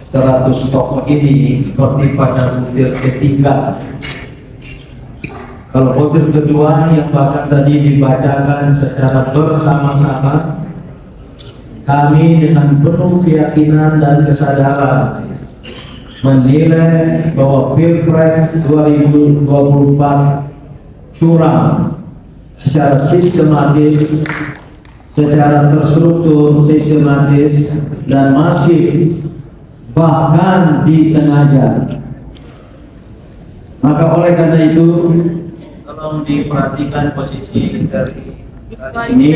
100 tokoh ini seperti pada butir ketiga. Kalau butir kedua yang bahkan tadi dibacakan secara bersama-sama, kami dengan penuh keyakinan dan kesadaran menilai bahwa Pilpres 2024 curang secara sistematis, secara terstruktur, sistematis dan masif, bahkan disengaja. Maka oleh karena itu, tolong diperhatikan posisi dari ini,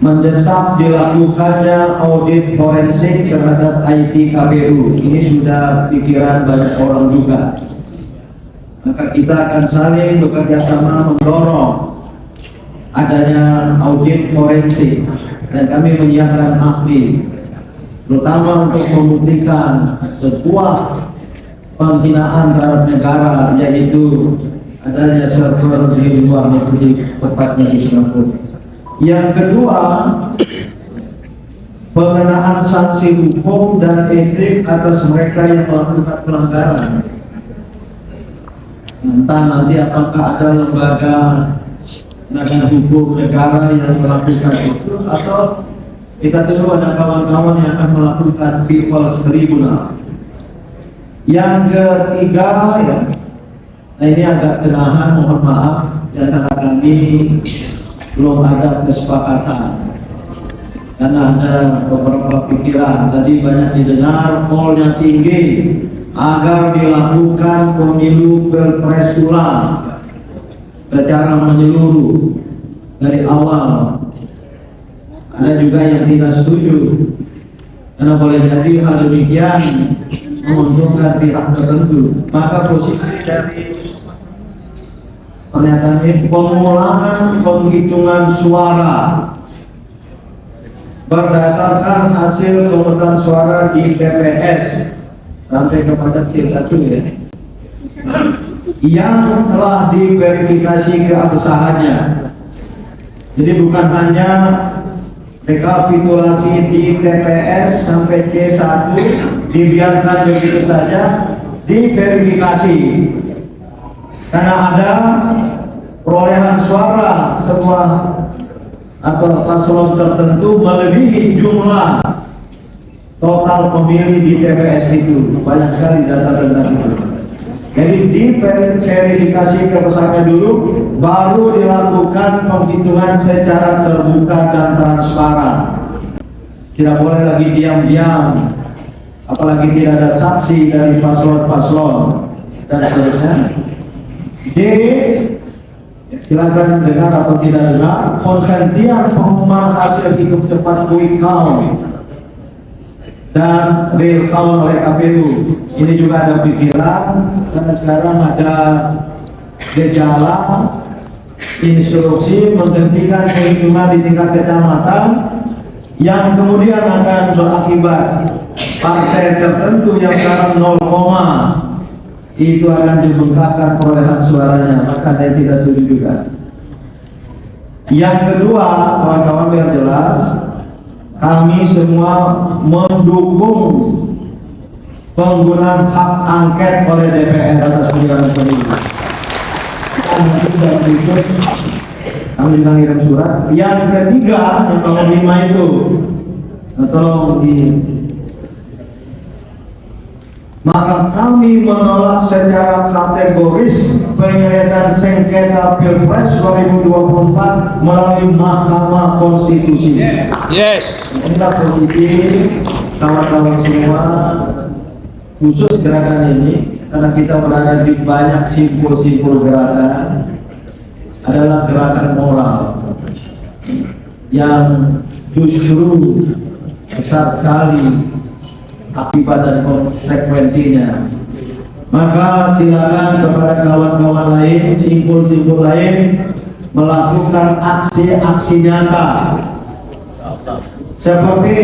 mendesak dilakukannya audit forensik terhadap IT KPU. Ini sudah pikiran banyak orang juga. Maka kita akan saling bekerja sama mendorong adanya audit forensik, dan kami menyiapkan ahli, terutama untuk membuktikan sebuah penghinaan terhadap negara, yaitu adanya server di luar negeri, tepatnya di Singapura. Yang kedua, pengenaan sanksi hukum dan etik atas mereka yang melakukan pelanggaran. Entah nanti apakah ada lembaga penegak hukum negara yang melakukan itu, atau kita tunggu ada kawan-kawan yang akan melakukan People's Tribunal. Yang ketiga, ya, nah ini agak kenahan, mohon maaf, di antara kami belum ada kesepakatan karena ada beberapa pikiran. Tadi banyak didengar polnya tinggi agar dilakukan pemilu Pilpres ulang secara menyeluruh dari awal. Ada juga yang tidak setuju karena boleh jadi hal demikian menguntungkan pihak tertentu. Maka posisi dari pernyataan ini, pengulangan penghitungan suara berdasarkan hasil pemungutan suara di TPS sampai kepada C1 ya, yang telah diverifikasi keabsahannya. Jadi bukan hanya rekapitulasi di TPS sampai C1 dibiarkan begitu saja, diverifikasi karena ada perolehan suara sebuah atau paslon tertentu melebihi jumlah total pemilih di TPS itu. Banyak sekali data tentang itu. Jadi diverifikasi keabsahannya dulu, baru dilakukan penghitungan secara terbuka dan transparan. Tidak boleh lagi diam-diam, apalagi tidak ada saksi dari paslon-paslon dan seterusnya. D, silakan dengar atau tidak dengar, penghentian pengumuman hasil hitung cepat quick count dan real count oleh KPU. Ini juga ada pikiran karena sekarang ada gejala instruksi menghentikan penghitungan di tingkat kecamatan yang kemudian akan berakibat partai tertentu yang sekarang 0, itu akan dibengkakkan perolehan suaranya. Maka saya tidak setuju juga. Yang kedua, kawan-kawan, biar jelas, kami semua mendukung penggunaan hak angket oleh DPR atas penyelenggaraan pemilu. Dan berikut kami juga ngirim surat. Yang ketiga, yang nomor 5 itu, tolong di, maka kami menolak secara kategoris penyelesaian sengketa Pilpres 2024 melalui Mahkamah Konstitusi. Yes. Inilah posisi kawan-kawan semua, khusus gerakan ini, karena kita berada di banyak simpul-simpul gerakan, adalah gerakan moral yang justru besar sekali akibat dan konsekuensinya. Maka silakan kepada kawan-kawan lain, simpul-simpul lain, melakukan aksi-aksi nyata seperti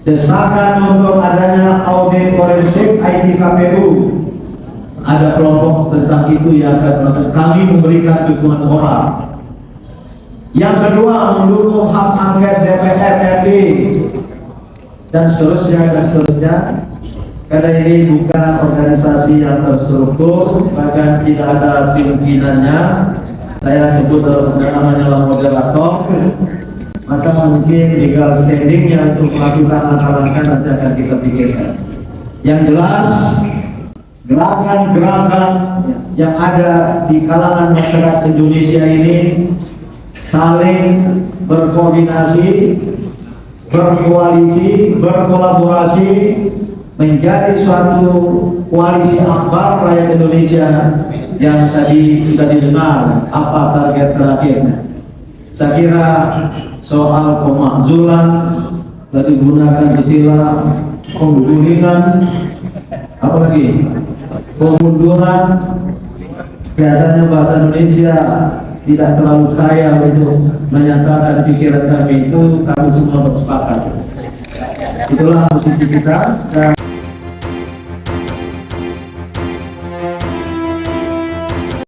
desakan untuk adanya audit forensik IT KPU. Ada kelompok tentang itu yang akan melakukan. Kami memberikan dukungan moral. Yang kedua, mendukung hak angket DPR RI. dan seterusnya. Karena ini bukan organisasi yang terstruktur, bahkan tidak ada pimpinannya. Saya sebut dalam undangan hanyalah moderator, maka mungkin legal standingnya untuk melakukan langkah-langkah nanti akan kita pikirkan. Yang jelas, gerakan-gerakan yang ada di kalangan masyarakat Indonesia ini saling berkoordinasi, berkoalisi, berkolaborasi menjadi suatu koalisi akbar rakyat Indonesia yang tadi kita didengar apa target terakhirnya. Saya kira soal pemakzulan tadi gunakan istilah penggulingan, apa lagi, pemunduran, kelihatannya bahasa Indonesia tidak terlalu kaya untuk menyatakan pikiran kami itu. Kami semua bersepakat. Itulah posisi kita.